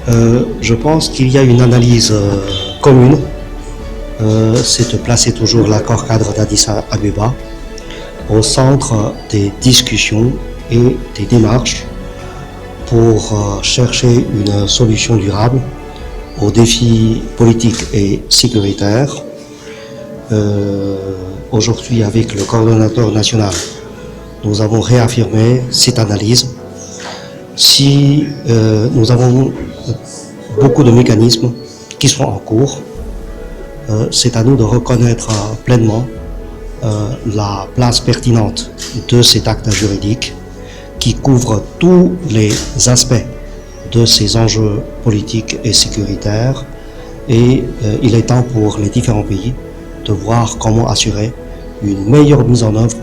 Je pense qu'il y a une analyse commune, c'est de placer toujours l'accord cadre d'Addis Abeba au centre des discussions et des démarches pour chercher une solution durable aux défis politiques et sécuritaires. Aujourd'hui, avec le coordonnateur national, nous avons réaffirmé cette analyse. Si nous avons beaucoup de mécanismes qui sont en cours, c'est à nous de reconnaître pleinement la place pertinente de cet acte juridique qui couvre tous les aspects de ces enjeux politiques et sécuritaires, et il est temps pour les différents pays de voir comment assurer une meilleure mise en œuvre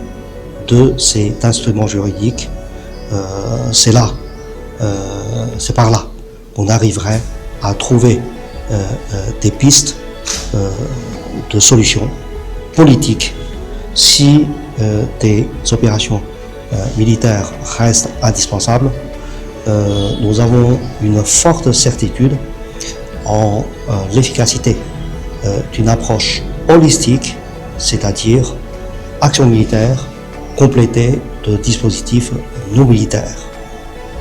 de cet instrument juridique. C'est par là qu'on arriverait à trouver des pistes de solutions politiques si des opérations militaires restent indispensables. Nous avons une forte certitude en l'efficacité d'une approche holistique, c'est-à-dire action militaire complétée de dispositifs non militaires.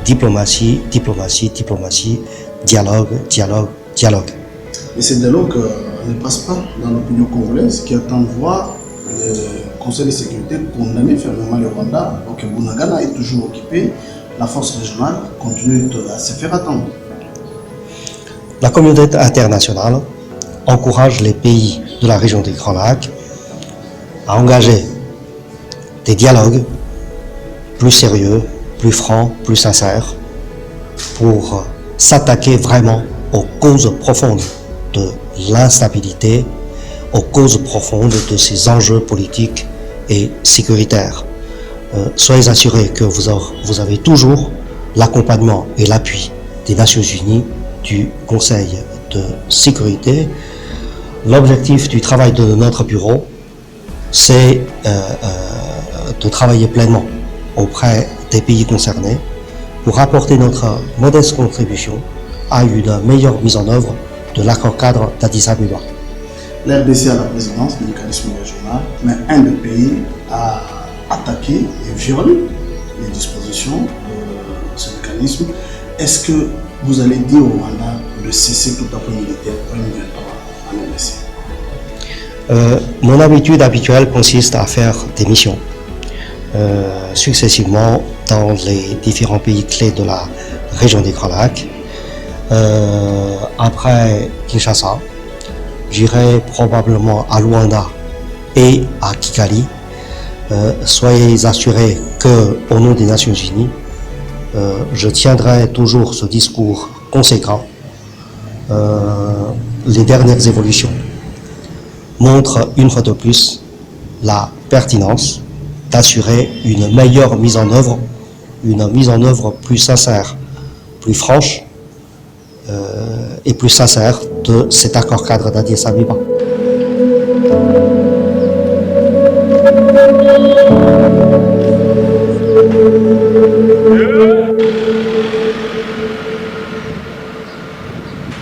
Diplomatie, diplomatie, diplomatie, dialogue, dialogue, dialogue. Mais ce dialogue ne passe pas dans l'opinion congolaise qui attend de voir le Conseil de sécurité condamner fermement le Rwanda. Donc Bunagana est toujours occupé, la force régionale continue à se faire attendre. La communauté internationale encourage les pays de la région des Grands Lacs à engager des dialogues plus sérieux, plus francs, plus sincères, pour s'attaquer vraiment aux causes profondes de l'instabilité, aux causes profondes de ces enjeux politiques et sécuritaires. Soyez assurés que vous avez toujours l'accompagnement et l'appui des Nations Unies, du Conseil de sécurité. L'objectif du travail de notre bureau, c'est de travailler pleinement auprès des pays concernés pour apporter notre modeste contribution à une meilleure mise en œuvre de l'accord cadre d'Addis Abeba. L'RDC a la présidence du mécanisme régional, mais un des pays a attaqué et violé les dispositions de ce mécanisme. Est-ce que vous allez dire au Rwanda de cesser tout appui militaire pour une en RDC? Mon habitude habituelle consiste à faire des missions successivement dans les différents pays clés de la région des Grands Lacs. Après Kinshasa, j'irai probablement à Luanda et à Kigali. Soyez assurés qu'au nom des Nations Unies, je tiendrai toujours ce discours conséquent. Les dernières évolutions montrent une fois de plus la pertinence d'assurer une meilleure mise en œuvre, une mise en œuvre plus sincère, plus franche et plus sincère de cet accord cadre d'Addis Abeba.